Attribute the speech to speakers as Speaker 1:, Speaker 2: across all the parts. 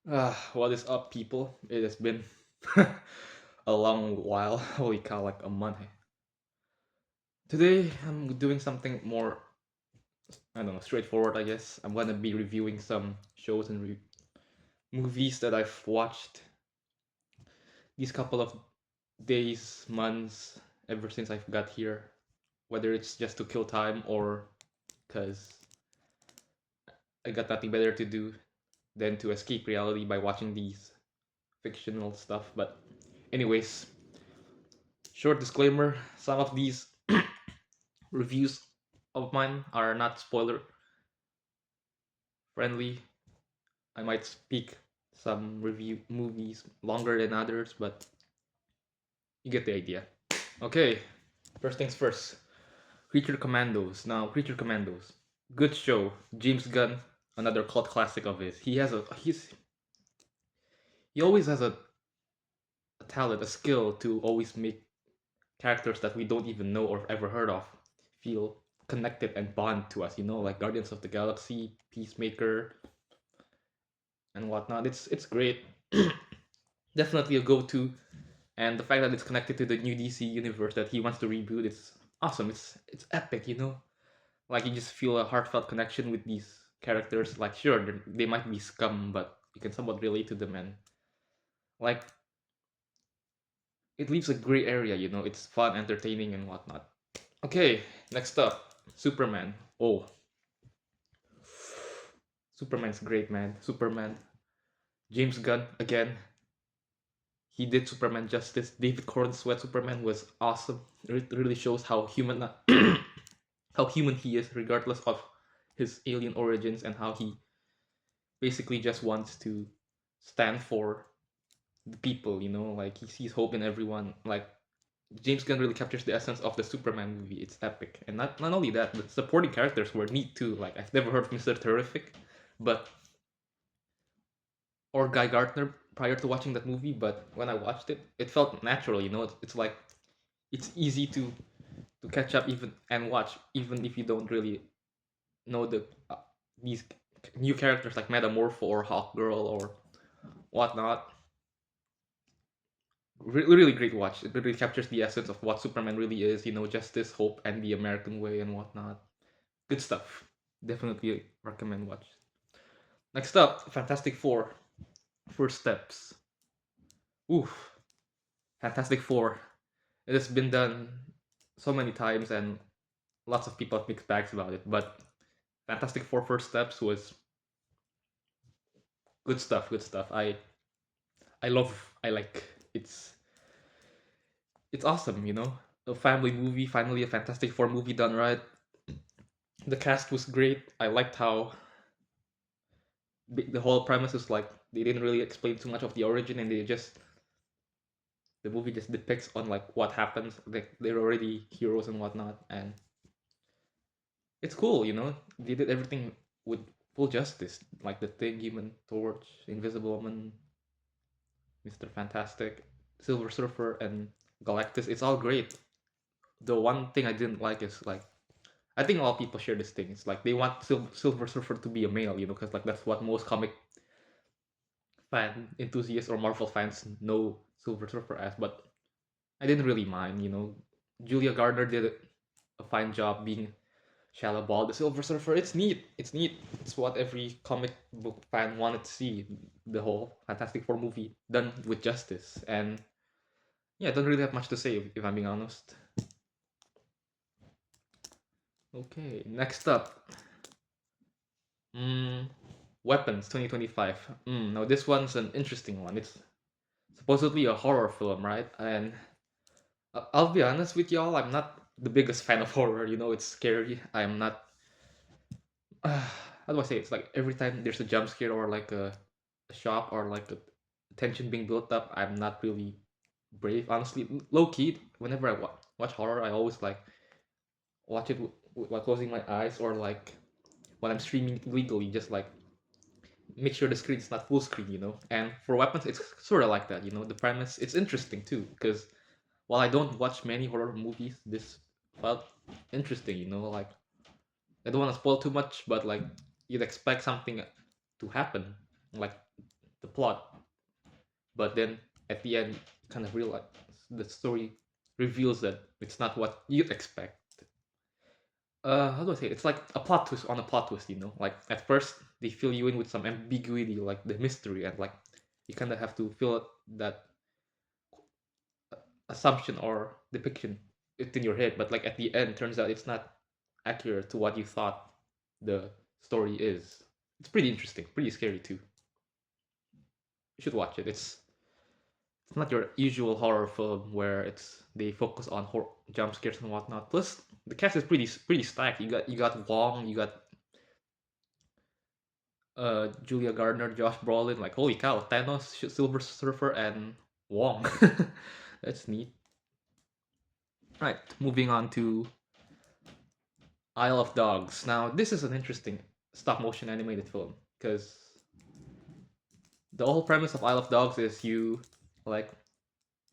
Speaker 1: What is up, people? It has been a long while. Holy cow, like a month. Today, I'm doing something more, I don't know, straightforward, I guess. I'm gonna be reviewing some shows and movies that I've watched these couple of days, months, ever since I've got here. Whether it's just to kill time or because I got nothing better to do than to escape reality by watching these fictional stuff. But, anyways, short disclaimer, some of these reviews of mine are not spoiler friendly. I might speak some review movies longer than others, but you get the idea. Okay, first things first. Creature Commandos. Now, Creature Commandos, good show. James Gunn, another cult classic of his. He always has a talent, a skill to always make characters that we don't even know or ever heard of feel connected and bond to us. Like Guardians of the Galaxy, Peacemaker, and whatnot. It's great. Definitely a go-to, and the fact that it's connected to the new DC universe that he wants to reboot, it's awesome. It's epic. Like you just feel a heartfelt connection with these characters. Like sure, they might be scum, but you can somewhat relate to them, and like it leaves a gray area. It's fun, entertaining, and whatnot. Okay, next up, Superman. Oh, Superman's great, man. Superman. James Gunn again. He did Superman justice. David Cornsweat Superman was awesome. It really shows how human how human he is, regardless of his alien origins, and how he basically just wants to stand for the people. Like he sees hope in everyone. Like James Gunn really captures the essence of the Superman movie. It's epic, and not only that, the supporting characters were neat too. Like I've never heard of Mister Terrific, but or Guy Gardner prior to watching that movie, but when I watched it, it felt natural. It's like it's easy to catch up even and watch even if you don't really know these new characters like Metamorpho or Hawk Girl or whatnot. Really great watch. It really captures the essence of what Superman really is. Justice, hope, and the American way and whatnot. Good stuff. Definitely recommend watch. Next up, Fantastic Four. First steps. Oof. Fantastic Four. It has been done so many times, and lots of people have mixed bags about it. But Fantastic Four First Steps was good stuff. Good stuff. I love. I like. It's awesome. A family movie. Finally, a Fantastic Four movie done right. The cast was great. I liked how the whole premise is like they didn't really explain too much of the origin, and the movie just depicts on like what happens. Like they're already heroes and whatnot, and it's cool. They did everything with full justice, like the Thing, Human Torch, Invisible Woman, Mister Fantastic, Silver Surfer, and Galactus. It's all great. The one thing I didn't like is like I think a lot of people share this thing. It's like they want Silver Surfer to be a male, because like that's what most comic fan enthusiasts or Marvel fans know Silver Surfer as. But I didn't really mind. Julia Gardner did a fine job being Shallow Ball, the Silver Surfer. It's neat. It's neat. It's what every comic book fan wanted to see. The whole Fantastic Four movie done with justice. And yeah, I don't really have much to say if I'm being honest. Okay, next up. Mm, Weapons 2025. Now this one's an interesting one. It's supposedly a horror film, right? And I'll be honest with y'all, I'm not the biggest fan of horror. It's scary. I'm not. How do I say it? It's like every time there's a jump scare or like a shock or like a tension being built up, I'm not really brave. Honestly, low key, whenever I watch horror, I always like watch it while closing my eyes or like when I'm streaming legally, just like make sure the screen is not full screen. And for weapons, it's sort of like that. The premise it's interesting too because while I don't watch many horror movies, this felt interesting. Like I don't want to spoil too much, but like you'd expect something to happen, like the plot, but then at the end, you kind of realize the story reveals that it's not what you'd expect. How do I say it? It's like a plot twist on a plot twist, you know? Like at first they fill you in with some ambiguity, like the mystery, and like you kind of have to fill out that assumption or depiction it in your head. But like at the end, turns out it's not accurate to what you thought the story is. It's pretty interesting, pretty scary too. You should watch it. It's not your usual horror film where it's they focus on jump scares and whatnot. Plus, the cast is pretty stacked. You got Wong, you got Julia Gardner, Josh Brolin. Like holy cow, Thanos, Silver Surfer, and Wong. That's neat. Right, moving on to Isle of Dogs. Now, this is an interesting stop motion animated film because the whole premise of Isle of Dogs is you like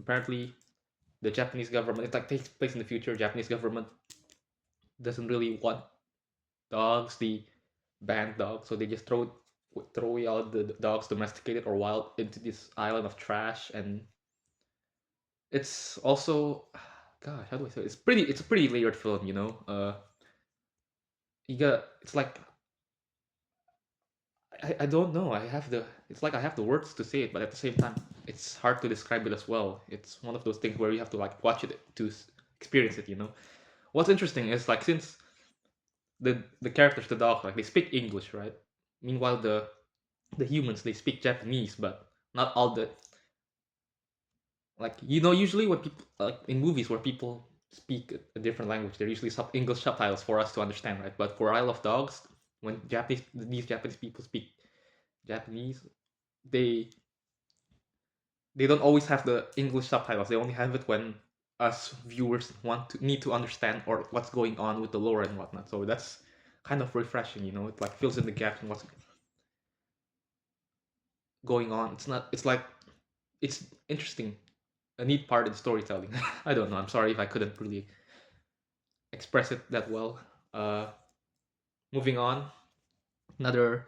Speaker 1: apparently the Japanese government. It like takes place in the future. Japanese government doesn't really want dogs, the banned dogs, so they just throw out the dogs, domesticated or wild, into this island of trash. And it's also, gosh, how do I say it? It's a pretty layered film, you know. You got it's like I don't know. I have the it's like I have the words to say it, but at the same time, it's hard to describe it as well. It's one of those things where you have to like watch it to experience it. You know. What's interesting is like since the characters, the dog, like they speak English, right? Meanwhile, the humans they speak Japanese, but not all the like you know usually when people like in movies where people speak a different language, they're usually English subtitles for us to understand, right? But for Isle of Dogs, when these Japanese people speak Japanese, they they don't always have the English subtitles. They only have it when us viewers need to understand or what's going on with the lore and whatnot. So that's kind of refreshing, you know. It like fills in the gaps and what's going on. It's like it's interesting, a neat part in storytelling. I don't know. I'm sorry if I couldn't really express it that well. Uh, moving on, another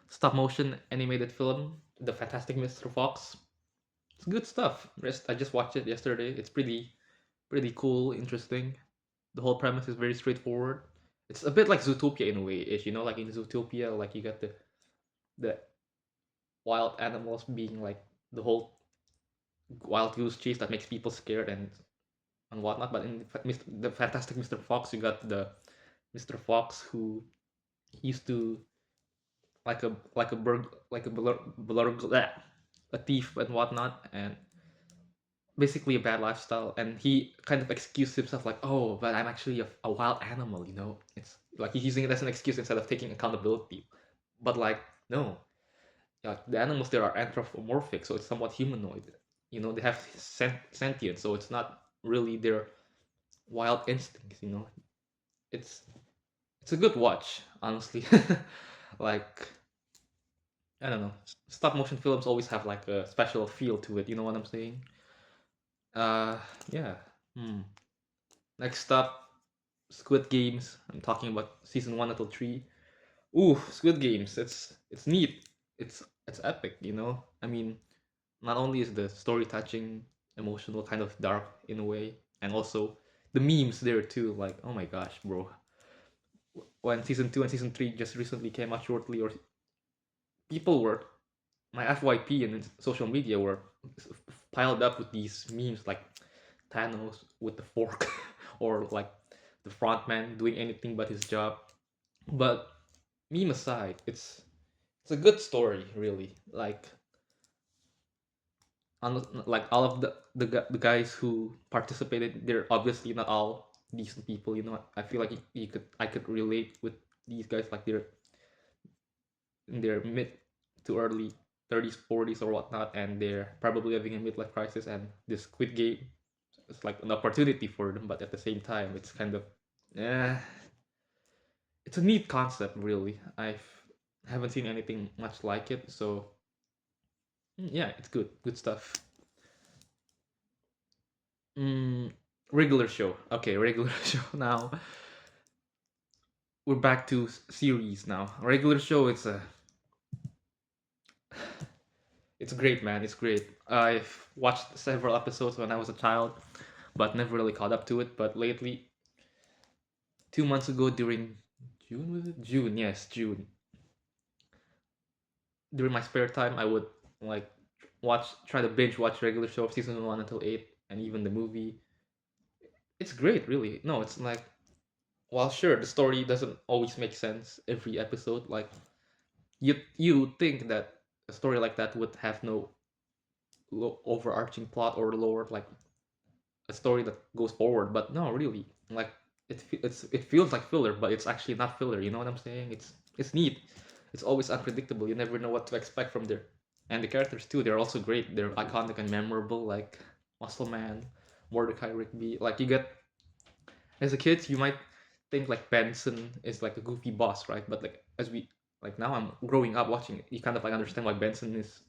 Speaker 1: stop motion animated film, The Fantastic Mr. Fox. It's good stuff. I just watched it yesterday. It's pretty cool, interesting. The whole premise is very straightforward. It's a bit like Zootopia in a way, ish. You know, like in Zootopia, like you got the wild animals being like the whole wild goose chase that makes people scared and whatnot. But in the Fantastic Mr. Fox, you got the Mr. Fox who used to like a a thief and whatnot, and basically a bad lifestyle. And he kind of excused himself like, oh, but I'm actually a wild animal, you know. It's like he's using it as an excuse instead of taking accountability. But like, no, yeah, the animals there are anthropomorphic, so it's somewhat humanoid. You know, they have sentience, so it's not really their wild instincts. You know, it's it's a good watch, honestly. Like I don't know, stop motion films always have like a special feel to it. You know what I'm saying? Uh, yeah. Hmm. Next up, Squid Games. I'm talking about season 1 until 3. Ooh, Squid Games. It's neat. It's epic. You know. I mean, not only is the story touching, emotional, kind of dark in a way, and also the memes there too. Like, oh my gosh, bro. When season 2 and season 3 just recently came out shortly, or people were my FYP and social media were piled up with these memes like Thanos with the fork, or like the front man doing anything but his job. But meme aside, it's a good story, really. Like all of the guys who participated, they're obviously not all decent people. You know, I feel like I could relate with these guys. Like they're in their mid to early 30s, 40s, or whatnot, and they're probably having a midlife crisis. And this Squid Game is like an opportunity for them, but at the same time, it's kind of, eh, it's a neat concept, really. Haven't seen anything much like it, so yeah, it's good stuff. Mm, regular show. Okay, regular show. Now we're back to series now. Regular show. It's great, man. It's great. I've watched several episodes when I was a child, but never really caught up to it. But lately, 2 months ago during June, was it? June, yes, June. During my spare time, I would like try to binge watch regular show season one until eight, and even the movie. It's great, really. No, it's like, while sure the story doesn't always make sense every episode, like you think that a story like that would have no overarching plot or lore, like a story that goes forward, but no, really, like it feels like filler, but it's actually not filler. You know what I'm saying? It's neat. It's always unpredictable. You never know what to expect from there, and the characters too. They're also great. They're iconic and memorable, like Muscle Man, Mordecai Rigby. Like you get as a kid, you might think like Benson is like a goofy boss, right? But like as we like now, I'm growing up watching it. You kind of like understand why Benson is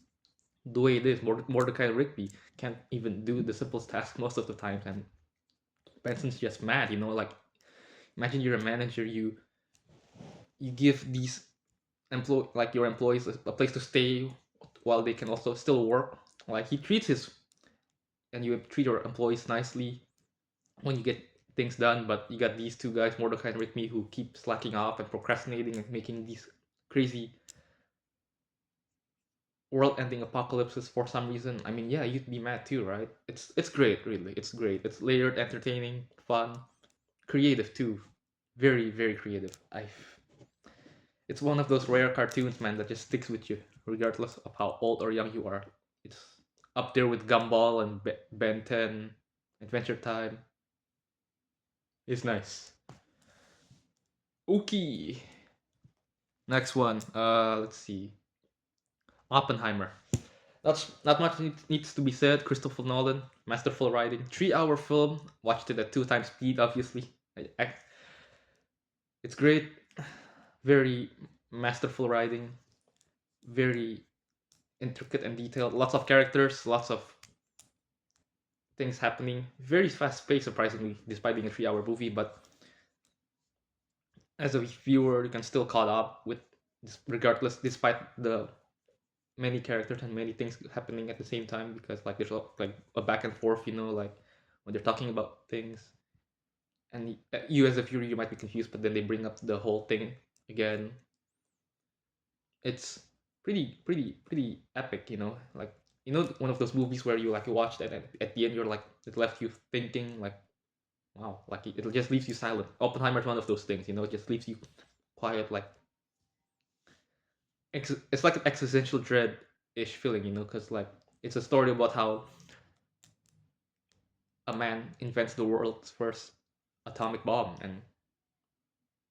Speaker 1: the way it is. Mordecai Rigby can't even do the simplest task most of the time, and Benson's just mad. Like imagine you're a manager, you give these like your employees a place to stay while they can also still work. Like he treats his and you treat your employees nicely when you get things done, but you got these two guys, Mordecai and Rigby, who keep slacking off and procrastinating and making these crazy world-ending apocalypses for some reason. I mean, yeah, you'd be mad too, right? It's great, really. It's great. It's layered, entertaining, fun, creative too. Very, very creative. I It's one of those rare cartoons, man, that just sticks with you, regardless of how old or young you are. It's up there with Gumball and Ben 10, Adventure Time. It's nice. Okay. Next one. Let's see. Oppenheimer. That's not much needs to be said. Christopher Nolan, masterful writing. 3 hour film. Watched it at two times speed, obviously. It's great. Very masterful writing. Very intricate and detailed. Lots of characters. Lots of things happening. Very fast paced, surprisingly, despite being a 3 hour movie. But as a viewer, you can still caught up with, regardless, despite the many characters and many things happening at the same time. Because like there's like a back and forth, like when they're talking about things, and you as a viewer, you might be confused, but then they bring up the whole thing again. It's pretty epic, like one of those movies where you like watched it and at the end you're like it left you thinking like, wow, like it just leaves you silent. Oppenheimer's one of those things, it just leaves you quiet, like it's like an existential dread ish feeling, because like it's a story about how a man invents the world's first atomic bomb, and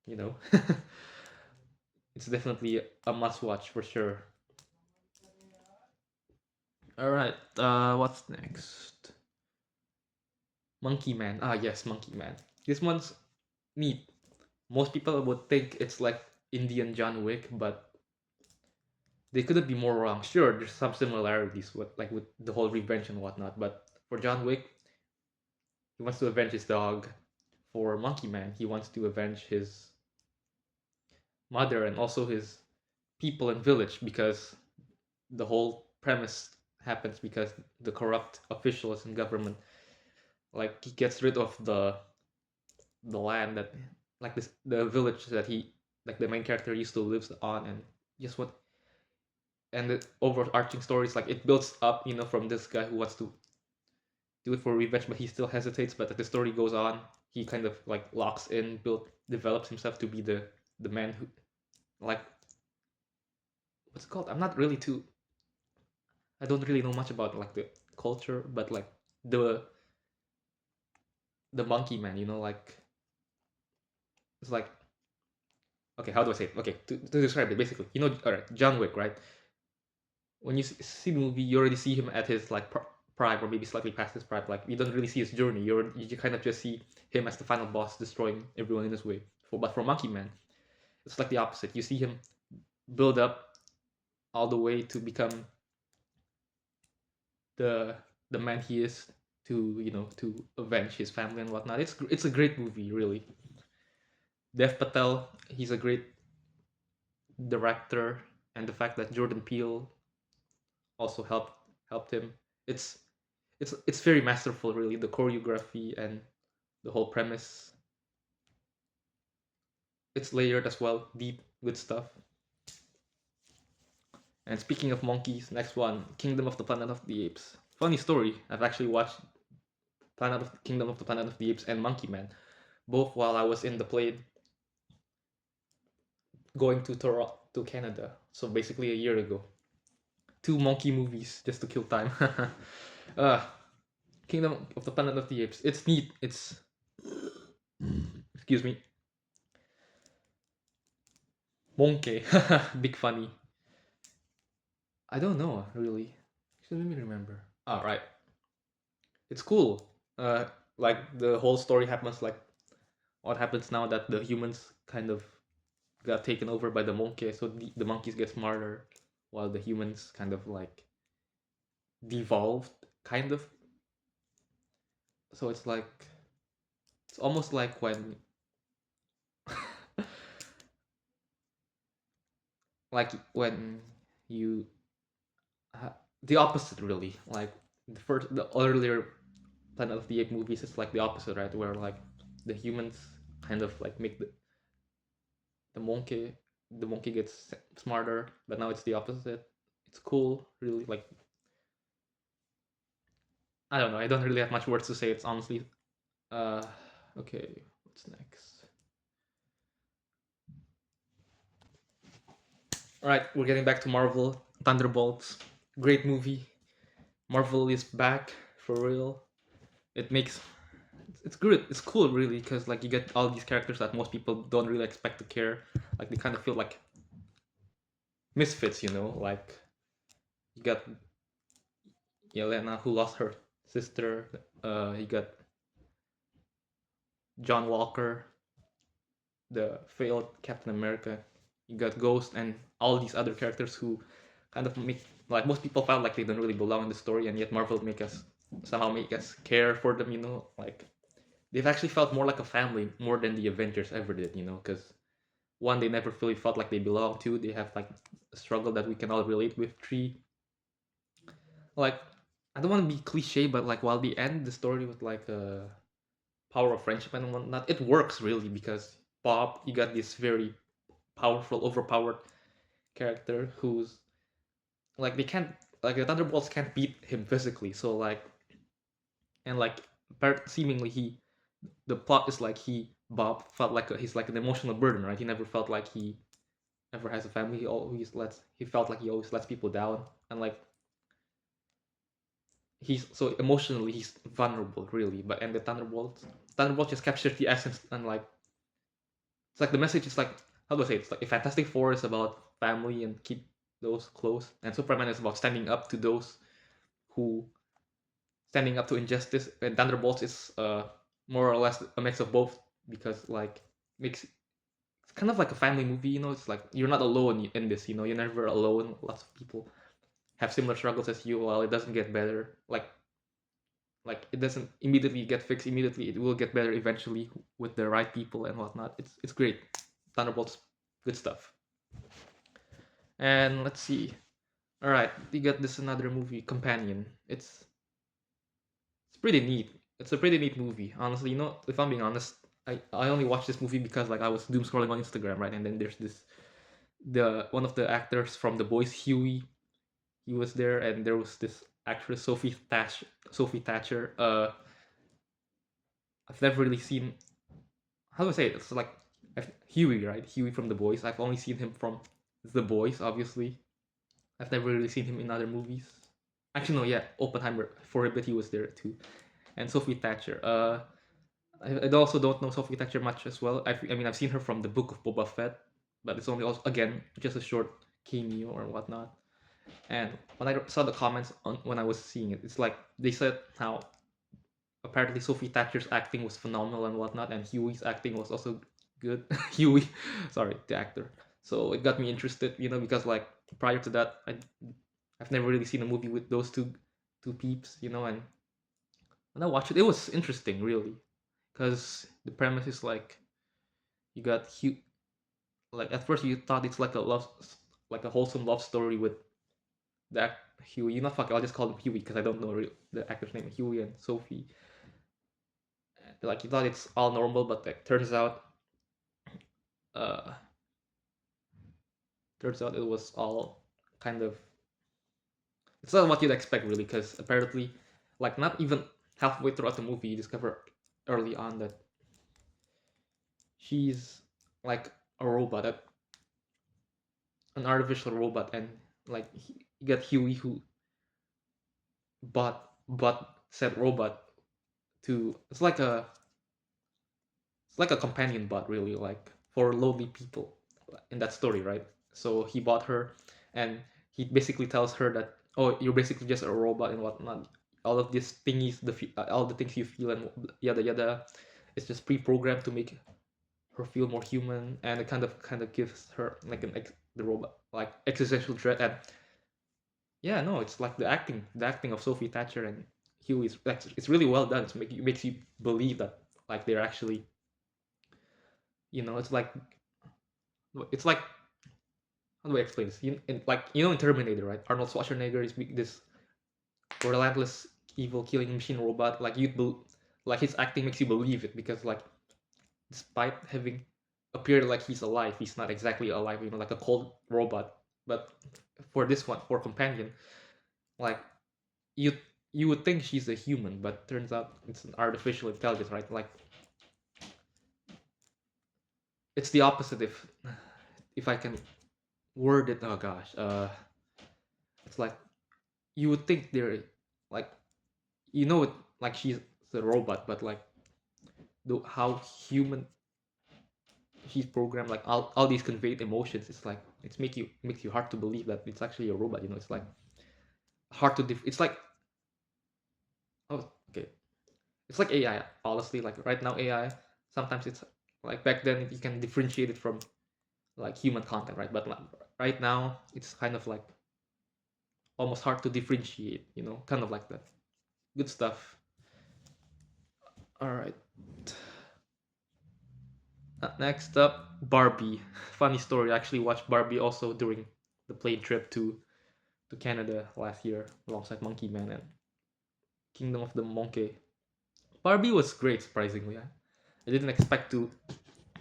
Speaker 1: you know it's definitely a must watch for sure. All right, what's next? Monkey Man. Ah, yes, Monkey Man. This one's neat. Most people would think it's like Indian John Wick, but they couldn't be more wrong. Sure, there's some similarities with like with the whole revenge and whatnot, but for John Wick, he wants to avenge his dog. For Monkey Man, he wants to avenge his mother and also his people and village, because the whole premise happens because the corrupt officials and government, like he gets rid of the land that, like this, the village that he, like the main character used to live on, and just what, and the overarching story is like it builds up, from this guy who wants to do it for revenge, but he still hesitates. But as the story goes on, he kind of like locks in, develops himself to be the man who, like, what's it called? I don't really know much about like the culture, but like the the monkey man, like it's like, okay, how do I say it? Okay, to describe it, basically, all right, John Wick, right? When you see the movie, you already see him at his like prime, or maybe slightly past his prime. Like you don't really see his journey. You kind of just see him as the final boss, destroying everyone in his way. But for Monkey Man, it's like the opposite. You see him build up all the way to become the the man he is, to to avenge his family and whatnot. It's a great movie, really. Dev Patel, he's a great director, and the fact that Jordan Peele also helped him. It's it's very masterful, really. The choreography and the whole premise. It's layered as well, deep, good stuff. And speaking of monkeys, next one, Kingdom of the Planet of the Apes. Funny story. I've actually watched Kingdom of the Planet of the Apes and Monkey Man, both while I was in the plane going to Toronto to Canada. So basically a year ago. Two monkey movies just to kill time. uh, Kingdom of the Planet of the Apes. It's neat. It's excuse me, monkey. Big funny. I don't know really. Actually, let me remember. All right, it's cool. Like the whole story happens like what happens now that the humans kind of got taken over by the monkey, so the monkeys get smarter, while the humans kind of like devolved, kind of. So it's like it's almost like when like when you the opposite really like the earlier Planet of the Apes movies is like the opposite, right? Where like the humans kind of like make the monkey the monkey gets smarter, but now it's the opposite. It's cool, really. Like I don't know. I don't really have much words to say. It's honestly. Uh, okay. What's next? All right, we're getting back to Marvel. Thunderbolts, great movie. Marvel is back for real. It makes it's good. It's cool, really, because like you get all these characters that most people don't really expect to care. Like they kind of feel like misfits, you know. Like you got Yelena who lost her sister. You got John Walker, the failed Captain America. You got Ghost and all these other characters who kind of make like most people felt like they don't really belong in the story, and yet Marvel make us care for them. You know, like they've actually felt more like a family more than the Avengers ever did. You know, because one, they never really felt like they belong. Two, they have like a struggle that we can all relate with. Three, like I don't want to be cliche, but like while they end the story with like a power of friendship and whatnot, it works really because Bob, you got this very powerful, overpowered character who's like they can't like the Thunderbolts can't beat him physically. So like and like seemingly the plot is like Bob felt like he's like an emotional burden, right? He never felt like he ever has a family. He felt like he always lets people down, and like he's so emotionally he's vulnerable really. But and the Thunderbolts just captures the essence and like it's like the message is like how do I say it? It's like a Fantastic Four is about family and keep those close, and Superman is about standing up to those who standing up to injustice, and Thunderbolts is more or less a mix of both because like makes it's kind of like a family movie, you know. It's like you're not alone in this, you know. You're never alone. Lots of people have similar struggles as you. While it doesn't get better, like it doesn't immediately get fixed immediately. It will get better eventually with the right people and whatnot. It's great. Thunderbolts, good stuff. And let's see. All right, we got this another movie, Companion. It's pretty neat. It's a pretty neat movie, honestly. You know, if I'm being honest, I only watched this movie because like I was doom scrolling on Instagram, right? And then there's this the one of the actors from The Boys, Huey. He was there, and there was this actress Sophie Thatcher. I've never really seen how do I say it? It's like Huey, right? Huey from The Boys. I've only seen him from The Boys, obviously. I've never really seen him in other movies. Actually, no, yeah, Oppenheimer. For a bit, he was there too. And Sophie Thatcher. I also don't know Sophie Thatcher much as well. I mean, I've seen her from the Book of Boba Fett, but it's only also again just a short cameo or whatnot. And when I saw the comments on when I was seeing it, it's like they said how apparently Sophie Thatcher's acting was phenomenal and whatnot, and Huey's acting was also good. Huey, sorry, the actor. So it got me interested, you know, because like prior to that, I've never really seen a movie with those two peeps, you know, and when I watched it, it was interesting, really, because the premise is like you got like at first you thought it's like a wholesome love story with that Huey. You know, fuck. I'll just call him Huey because I don't know the actor's name. Huey and Sophie. Like you thought it's all normal, but like uh, turns out it was all kind of. It's not what you'd expect really, because apparently, like not even halfway throughout the movie, you discover early on that she's like a robot, an artificial robot, and like you get Huey who bought said robot to. It's like a companion bot, really, like for lonely people in that story, right? So he bought her, and he basically tells her that, oh, you're basically just a robot and whatnot. All of these thingies, all the things you feel and yada yada, it's just pre-programmed to make her feel more human, and it kind of gives her like the robot like existential dread. And yeah, no, it's like the acting of Sophie Thatcher and Huey is like it's really well done. It makes you believe that like they're actually, it's like how do I explain this? In Terminator, right? Arnold Schwarzenegger is this relentless, evil, killing machine robot. Like his acting makes you believe it because like despite having appeared like he's alive, he's not exactly alive. Like a cold robot. But for this one, for companion, like you you would think she's a human, but turns out it's an artificial intelligence, right? Like it's the opposite. If I can word it, oh gosh, it's like you would think they're like it like she's a robot, but like how human she's programmed, like all these conveyed emotions, it's like makes you hard to believe that it's actually a robot. It's like hard to it's like, oh, okay, it's like AI, honestly. Like right now AI, sometimes it's like back then you can differentiate it from like human content, right? But like, right now it's kind of like almost hard to differentiate, kind of like that. Good stuff. All right. Next up, Barbie. Funny story. I actually watched Barbie also during the plane trip to Canada last year alongside Monkey Man and Kingdom of the Monkey. Barbie was great, surprisingly. I didn't expect to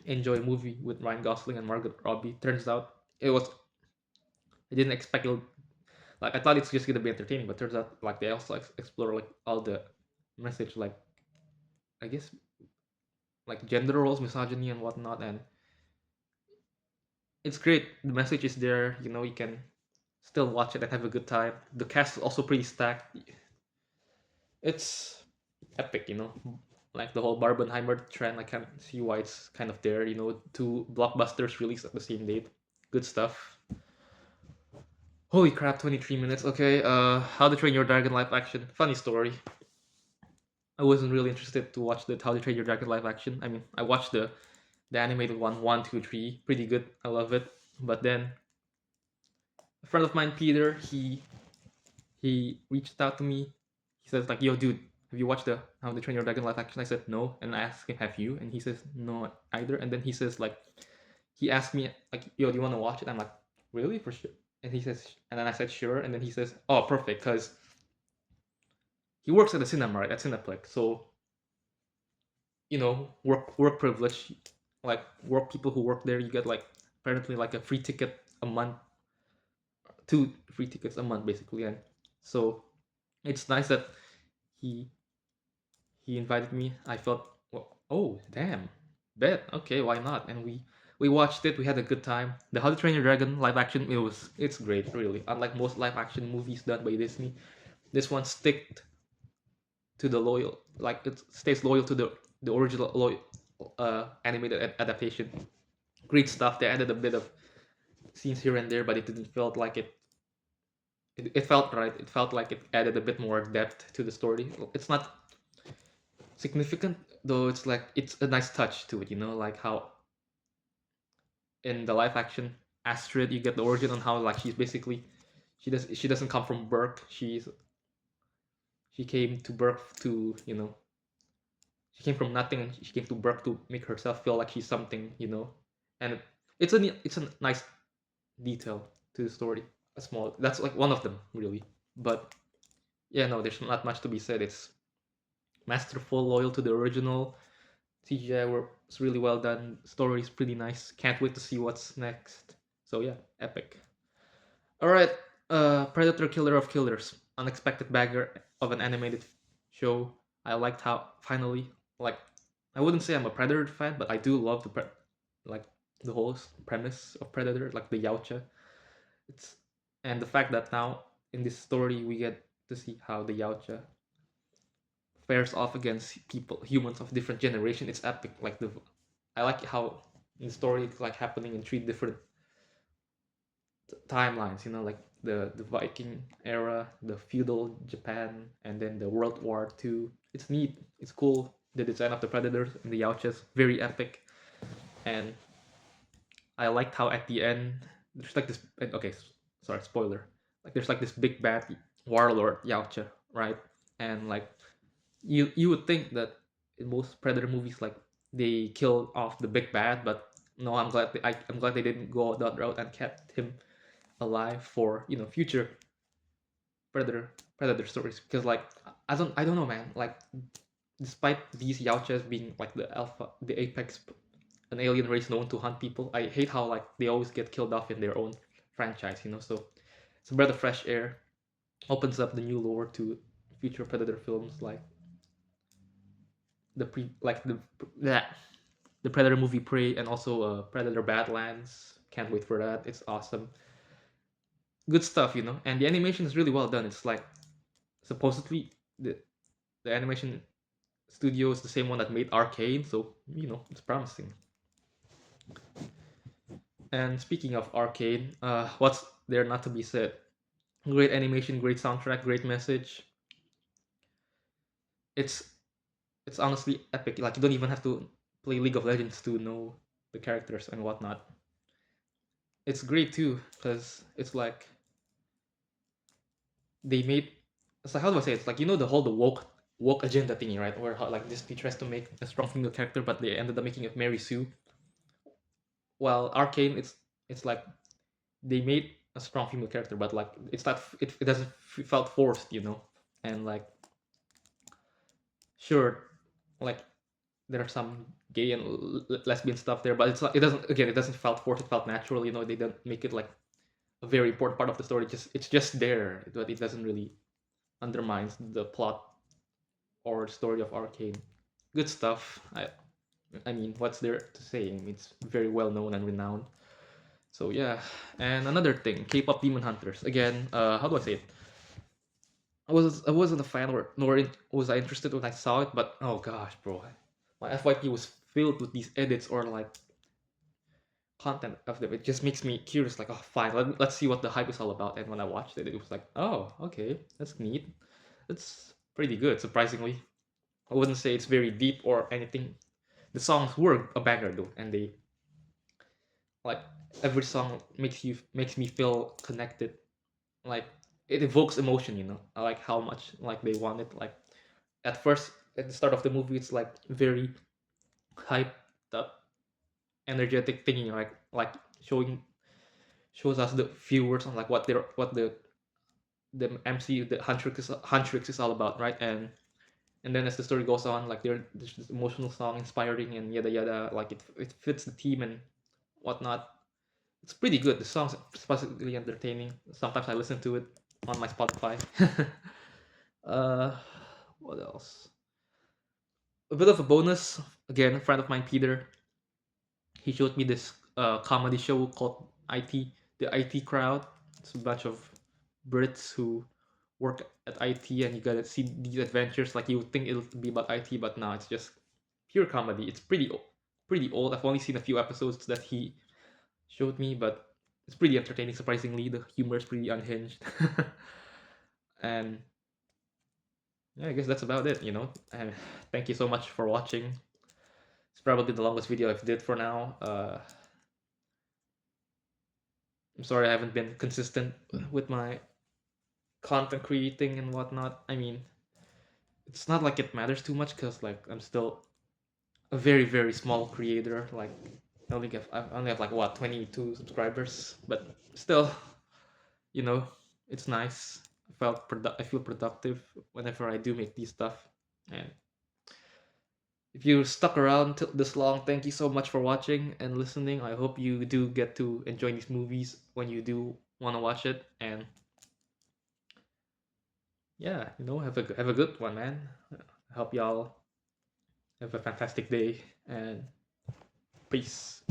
Speaker 1: enjoy a movie with Ryan Gosling and Margot Robbie. Turns out it was. I didn't expect it. Like I thought it's just gonna be entertaining, but turns out like they also explore like all the message, like I guess like gender roles, misogyny, and whatnot, and it's great. The message is there. You can still watch it and have a good time. The cast is also pretty stacked. It's epic, like the whole Barbenheimer trend. I can't see why it's kind of there. Two blockbusters released at the same date. Good stuff. Holy crap, 23 minutes. Okay, How to Train Your Dragon live action. Funny story. I wasn't really interested to watch the How to Train Your Dragon live action. I mean, I watched the animated one, two, three. Pretty good. I love it. But then a friend of mine, Peter, he reached out to me. He says like, "Yo, dude, have you watched the How to Train Your Dragon live action?" I said no, and I asked him, "Have you?" And he says no either. And then he says like, he asked me like, "Yo, do you want to watch it?" I'm like, "Really, for sure?" And he says, and then I said sure, and then he says, "Oh, perfect," because he works at the cinema, right, at Cineplex. So work privilege, like work people who work there, you get like apparently like a free ticket a month, two free tickets a month basically, and so it's nice that he he invited me. I felt, well, oh damn, bet, okay, why not? And we watched it. We had a good time. The How to Train Your Dragon live action, it's great, really. Unlike most live action movies done by Disney, this one stick to the loyal, like it stays loyal to the original animated adaptation. Great stuff. They added a bit of scenes here and there, but it didn't felt like it felt right. It felt like it added a bit more depth to the story. It's not significant though. It's a nice touch to it, like how in the live action Astrid, you get the origin on how like she's basically she doesn't come from birth. She came to birth to, she came from nothing, and she came to birth to make herself feel like she's something, and it's a nice detail to the story. a small. That's like one of them really. But yeah, no, there's not much to be said. It's masterful, loyal to the original. CGI was really well done. Story is pretty nice. Can't wait to see what's next. So yeah, epic. All right, Predator Killer of Killers, unexpected bagger of an animated show. I liked how finally, like, I wouldn't say I'm a Predator fan, but I do love like the whole premise of Predator, like the Yautja. It's and the fact that now in this story we get to see how the Yautja fares off against people, humans of different generation. It's epic. Like I like how in the story it's like happening in three different timelines. You know, like the Viking era, the feudal Japan, and then the World War II. It's neat. It's cool. The design of the predators and the Yautjas very epic, and I liked how at the end there's like this. Okay, sorry, spoiler. Like there's like this big bad warlord Yautja, right? And like you would think that in most predator movies like they kill off the big bad, but no, I'm glad they didn't go that route and kept him alive for future predator stories, because like I don't know, man. Like despite these Yautjas being like the alpha, the apex, an alien race known to hunt people, I hate how like they always get killed off in their own franchise, so it's a breath of fresh air. Opens up the new lore to future predator films, like the pre like that the Predator movie Prey, and also Predator Badlands. Can't wait for that. It's awesome. Good stuff, And the animation is really well done. It's like supposedly the animation studio is the same one that made Arcane, so it's promising. And speaking of Arcane, what's there not to be said? Great animation, great soundtrack, great message. It's it's honestly epic. Like you don't even have to play League of Legends to know the characters and whatnot. It's great too because it's like they made. It's like, how do I say it? It's like the woke agenda thingy, right? Where like Disney tries to make a strong female character, but they ended up making it Mary Sue. While Arcane, it's like they made a strong female character, but like it's not it doesn't felt forced, And like sure, like there are some gay and lesbian stuff there, but it doesn't felt forced. It felt natural, They don't make it like a very important part of the story. It's just there, but it doesn't really undermines the plot or story of Arcane. Good stuff. I mean, what's there to say? I mean, it's very well known and renowned. So yeah, and another thing, K-pop Demon Hunters. Again, how do I say it? I wasn't a fan, or nor was I interested when I saw it. But oh gosh, bro, my FYP was filled with these edits or like content of them. It just makes me curious. Like, oh, fine, let's see what the hype is all about. And when I watched it, it was like, oh, okay, that's neat. It's pretty good, surprisingly. I wouldn't say it's very deep or anything. The songs were a banger though, and they like every song makes me feel connected. Like it evokes emotion, I like how much like they want it. Like at first, at the start of the movie, it's like very hyped up, energetic thingy, like shows us the viewers on like what the MC the Huntrix is all about, right? And then as the story goes on, like there's this emotional song, inspiring and yada yada. Like it fits the theme and whatnot. It's pretty good. The song's specifically entertaining. Sometimes I listen to it on my Spotify. uh, what else? A bit of a bonus. Again, a friend of mine, Peter, he showed me this comedy show called IT, the IT Crowd. It's a bunch of Brits who work at IT, and you gotta see these adventures. Like you would think it'll be about IT, but no, it's just pure comedy. It's pretty old. I've only seen a few episodes that he showed me, but it's pretty entertaining. Surprisingly, the humor is pretty unhinged, and yeah, I guess that's about it. And thank you so much for watching. It's probably the longest video I've did for now. I'm sorry I haven't been consistent with my content creating and whatnot. I mean, it's not like it matters too much because like I'm still a very very small creator. Like I only have like what 22 subscribers, but still you know, it's nice. I feel productive whenever I do make these stuff. And if you stuck around this long, thank you so much for watching and listening. I hope you do get to enjoy these movies when you do want to watch it. And yeah, have a good one, man. I hope y'all have a fantastic day and peace.